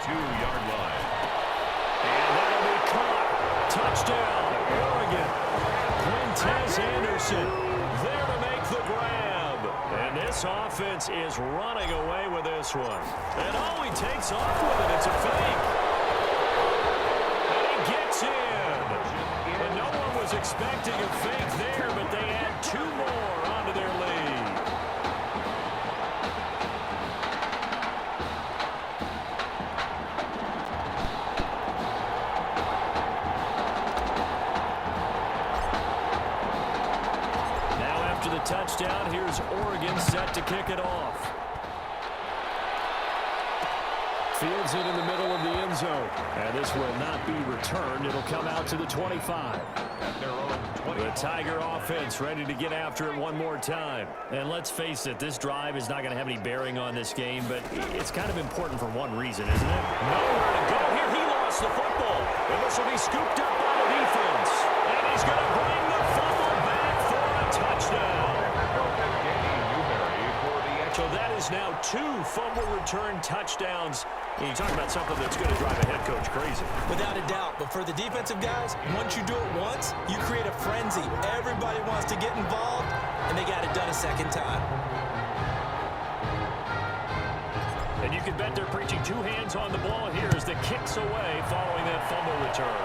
32-yard line. And that'll be caught. Touchdown, Oregon. Quintez Anderson there to make the grab. And this offense is running away with this one. And he takes off with it. It's a fake. And he gets in. And no one was expecting a fake there, but they add 2 more onto their lead. Touchdown. Here's Oregon set to kick it off. Fields it in the middle of the end zone. And this will not be returned. It'll come out to the 25. At their own 20. The Tiger offense ready to get after it one more time. And let's face it, this drive is not going to have any bearing on this game, but it's kind of important for one reason, isn't it? Nowhere to go here. He lost the football. And this will be scooped up by the defense. And he's going to bring the fumble back for a touchdown. So that is now 2 fumble return touchdowns. And you talk about something that's going to drive a head coach crazy. Without a doubt. But for the defensive guys, once you do it once, you create a frenzy. Everybody wants to get involved, and they got it done a second time. And you can bet they're preaching 2 hands on the ball here as the kick's away following that fumble return.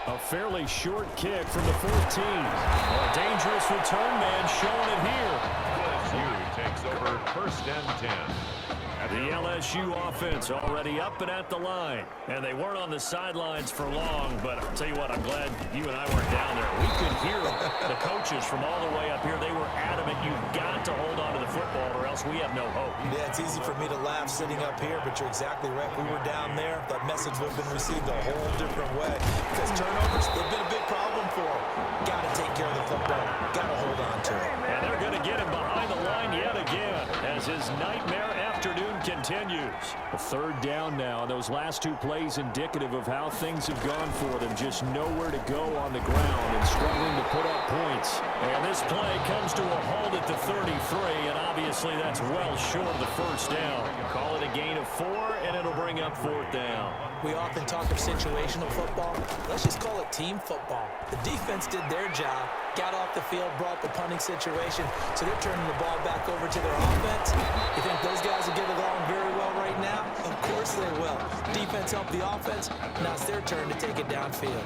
A fairly short kick from the 14. A dangerous return man showing it here. LSU takes over 1st and 10. The LSU offense already up and at the line. And they weren't on the sidelines for long, but I'll tell you what, I'm glad you and I weren't down there. We could hear the coaches from all the way up here. They were adamant, you've got to hold on to the football or else we have no hope. Yeah, it's easy for me to laugh sitting up here, but you're exactly right. We were down there. That message would have been received a whole different way. Because turnovers, they've been a big problem for them. Got to take care of the football. Got to hold on to it. And they're going to get him behind the line yet again as his nightmare afternoon continues. A 3rd down now. Those last 2 plays indicative of how things have gone for them. Just nowhere to go on the ground and struggling to put up points. And this play comes to a halt at the 33, and obviously that's well short of the 1st down. Call it a gain of 4, and it'll bring up 4th down. We often talk of situational football. Let's just call it team football. The defense did their job, got off the field, brought the punting situation, so they're turning the ball back over to their offense. You think those guys will get along very well right now? Of course they will. Defense helped the offense. Now it's their turn to take it downfield.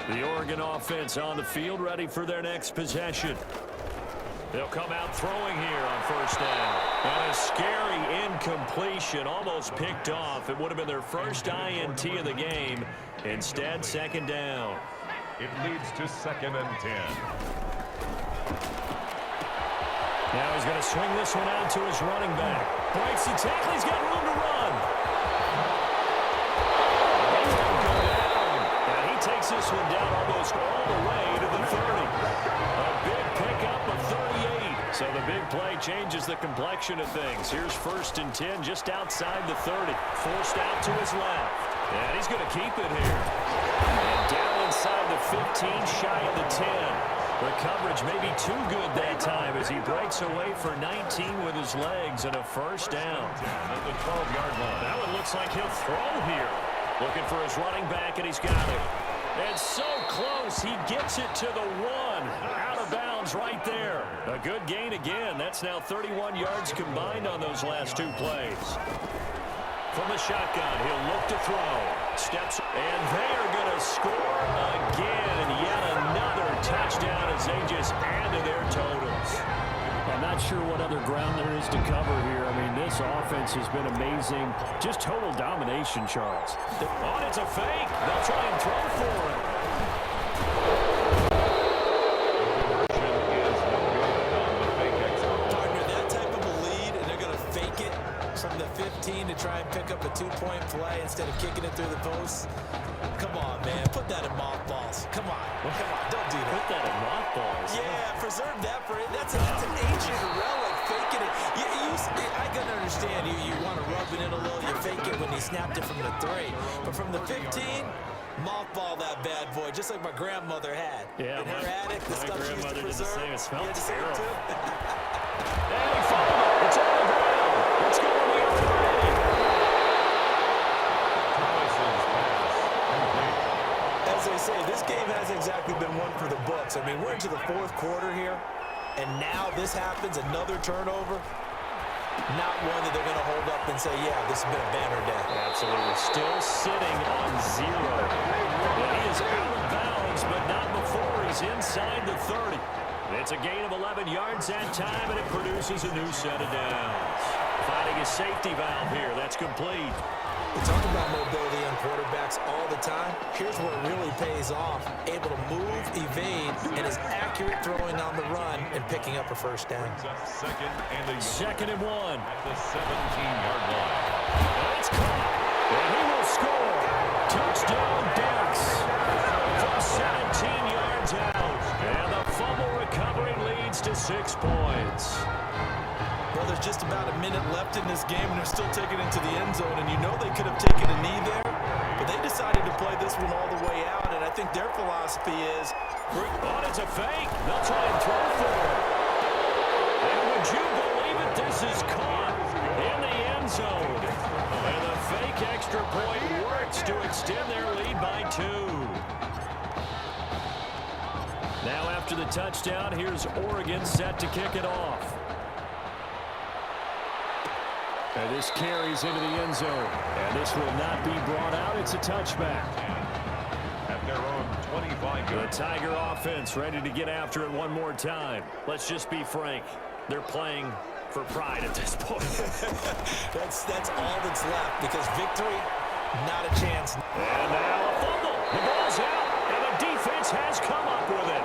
The Oregon offense on the field ready for their next possession. They'll come out throwing here on 1st down. And a scary incompletion, almost picked off. It would have been their first INT of the game. Instead, 2nd down. It leads to 2nd and 10. Now he's going to swing this one out to his running back. Breaks the tackle. He's got room to run. He's going to go down. And he takes this one down almost all the way to the 30. A big pickup of 38. So the big play changes the complexion of things. Here's 1st and 10 just outside the 30. Forced out to his left. And he's going to keep it here. And down inside the 15, shy of the 10. The coverage may be too good that time as he breaks away for 19 with his legs and a 1st down. At the 12-yard line. Now it looks like he'll throw here. Looking for his running back, and he's got it. And so close, he gets it to the 1. Out of bounds right there. A good gain again. That's now 31 yards combined on those last 2 plays. From the shotgun, he'll look to throw. Steps, and they are going to score again. Yet another touchdown as they just add to their totals. I'm not sure what other ground there is to cover here. I mean, this offense has been amazing. Just total domination, Charles. Oh, it's a fake. They'll try and throw for it. Partner, that type of a lead, and they're going to fake it from the 15 to try and pick up a 2-point play instead of kicking it through the post. Come on, man. Put that in mothballs. Come on. Come on. Don't do that. Put that in mothballs. Yeah, preserve that for it. That's an ancient relic. Faking it. I can understand you want to rub it in a little. You fake it when he snapped it from the 3. But from the 15, mothball that bad boy, just like my grandmother had. Yeah, in her attic, the my stuff she used to grandmother did the preserve. same. It smelled Yeah, terrible. too. And he fumbled it. I mean, we're into the fourth quarter here, and now this happens, another turnover. Not one that they're going to hold up and say, yeah, this has been a banner day. Absolutely. Still sitting on 0. Well, he is out of bounds, but not before he's inside the 30. It's a gain of 11 yards that time, and it produces a new set of downs. Finding a safety valve here. That's complete. We talk about mobility on quarterbacks all the time. Here's where it really pays off. Able to move, evade, and is accurate throwing on the run and picking up a first down. Second and 1. At the 17-yard line. And it's caught. And he will score. Touchdown, Ducks. From 17 yards out. And the fumble recovery leads to 6 points. Well, there's just about a minute left in this game, and they're still taking it to the end zone. And you know they could have taken a knee there, but they decided to play this one all the way out. And I think their philosophy is, oh, it's a fake. They'll try and throw for it. And would you believe it? This is caught in the end zone. And the fake extra point works to extend their lead by 2. Now after the touchdown, here's Oregon set to kick it off. And this carries into the end zone. And this will not be brought out. It's a touchback. At their own 25-yard. The Tiger offense ready to get after it one more time. Let's just be frank. They're playing for pride at this point. that's all that's left, because victory, not a chance. And now a fumble. The ball's out, and the defense has come up with it.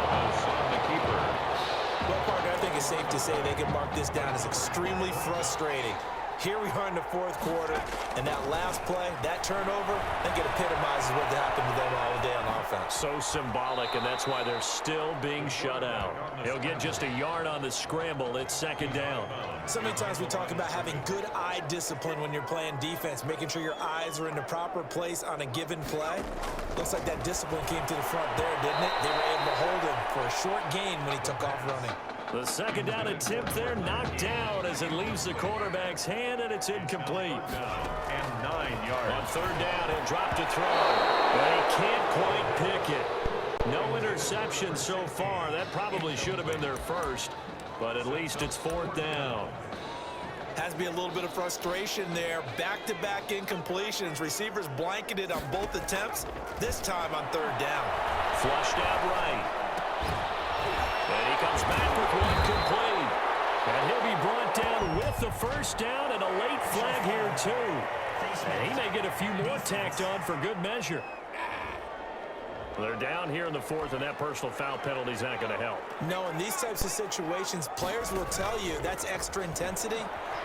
Almost on the keeper. Well, partner, I think it's safe to say they can mark this down as extremely frustrating. Here we are in the fourth quarter, and that last play, that turnover, I think it epitomizes what happened to them all day on offense. So symbolic, and that's why they're still being shut out. He'll get just a yard on the scramble. It's second down. So many times we talk about having good eye discipline when you're playing defense, making sure your eyes are in the proper place on a given play. Looks like that discipline came to the front there, didn't it? They were able to hold him for a short gain when he took off running. The second down attempt there knocked down as it leaves the quarterback's hand, and it's incomplete. And 9 yards. On third down, he'll drop to throw. But he can't quite pick it. No interception so far. That probably should have been their first, but at least it's fourth down. Has to be a little bit of frustration there. Back-to-back incompletions. Receivers blanketed on both attempts, this time on third down. Flushed out right. And he comes back with one complete. And he'll be brought down with the first down and a late flag here, too. And he may get a few more tacked on for good measure. They're down here in the fourth, and that personal foul penalty is not going to help. No, in these types of situations, players will tell you that's extra intensity.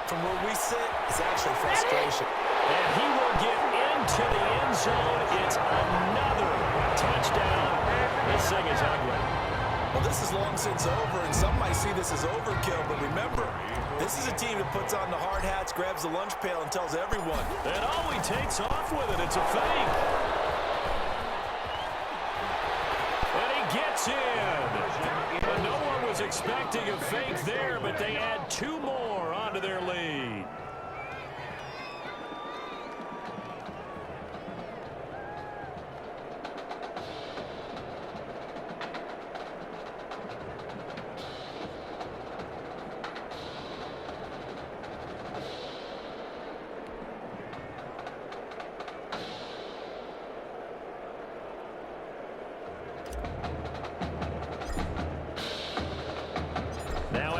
From where we sit, it's actually frustration. And he will get into the end zone. It's another touchdown. This thing is ugly. Well, this is long since over, and some might see this as overkill, but remember, this is a team that puts on the hard hats, grabs the lunch pail, and tells everyone. And oh, he takes off with it. It's a fake. And he gets in. And no one was expecting a fake there, but they add 2 more onto their lead.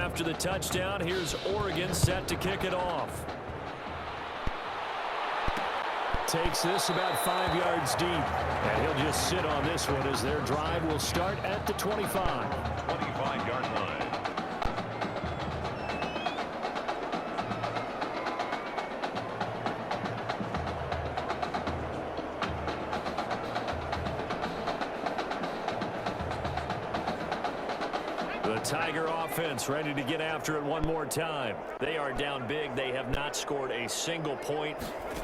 After the touchdown, here's Oregon set to kick it off. Takes this about 5 yards deep. And he'll just sit on this one as their drive will start at the 25. 25-yard line. Tiger offense ready to get after it one more time. They are down big. They have not scored a single point.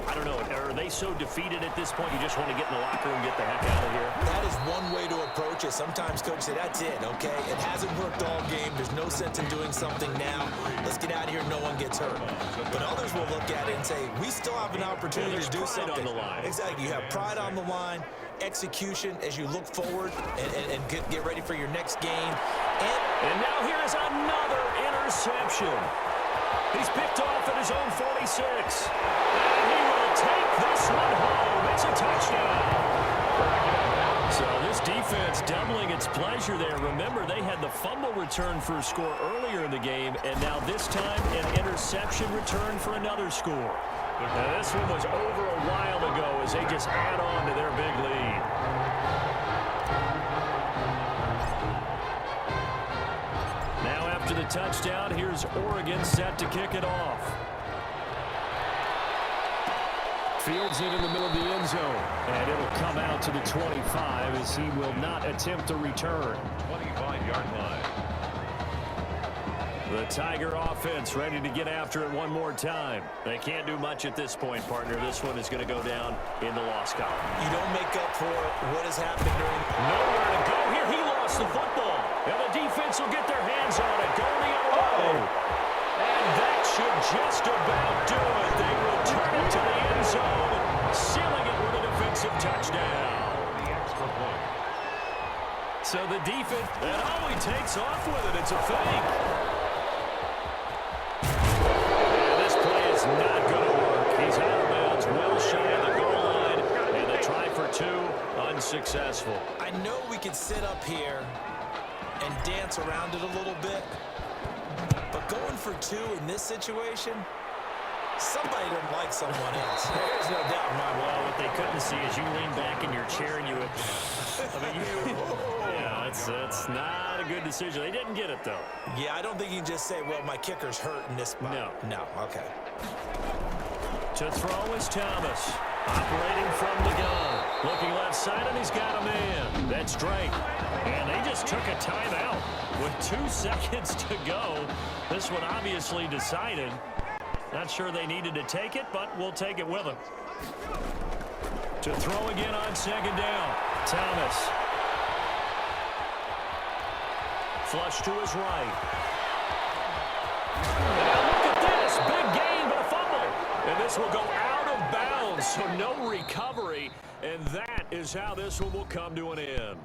I don't know. Are they so defeated at this point you just want to get in the locker room and get the heck out of here? That is one way to approach it. Sometimes coaches say, that's it, okay? It hasn't worked all game. There's no sense in doing something now. let's get out of here, no one gets hurt. But others will look at it and say, we still have an opportunity to do something. On the line. Exactly. You have pride on the line, execution as you look forward and get ready for your next game. And now here is another interception. He's picked off at his own 46. And he will take this one home. It's a touchdown. So this defense doubling its pleasure there. Remember, they had the fumble return for a score earlier in the game, and now this time an interception return for another score. Now this one was over a while ago as they just add on to their big lead. Now after the touchdown, here's Oregon set to kick it off. Fields it in the middle of the end zone. And it'll come out to the 25 as he will not attempt a return. 25-yard line. The Tiger offense ready to get after it one more time. They can't do much at this point, partner. This one is going to go down in the loss column. You don't make up for what has happened during... Nowhere to go here. He lost the football. And the defense will get their hands on it. Going the other way. And that should just about do it. They return it to the end zone, sealing it with a defensive touchdown. The extra point. So the defense, and oh, he takes off with it. It's a fake. And this play is not going to work. He's out of bounds, well shy of the goal line, and the try for two, unsuccessful. I know we could sit up here and dance around it a little bit, but going for two in this situation, somebody doesn't like someone else. There's no doubt in my mind. Well, what they couldn't see is you lean back in your chair and you would... yeah, it's not a good decision. They didn't get it, though. Yeah, I don't think you can just say, well, my kicker's hurt in this spot. No. No, okay. To throw is Thomas. Operating from the gun. Looking left side, and he's got a man. That's Drake. And they just took a timeout with 2 seconds to go. This one obviously decided. Not sure they needed to take it, but we'll take it with them. To throw again on second down. Thomas. Flush to his right. Now look at this. Big gain, but a fumble. And this will go out of bounds, so no recovery. And that is how this one will come to an end.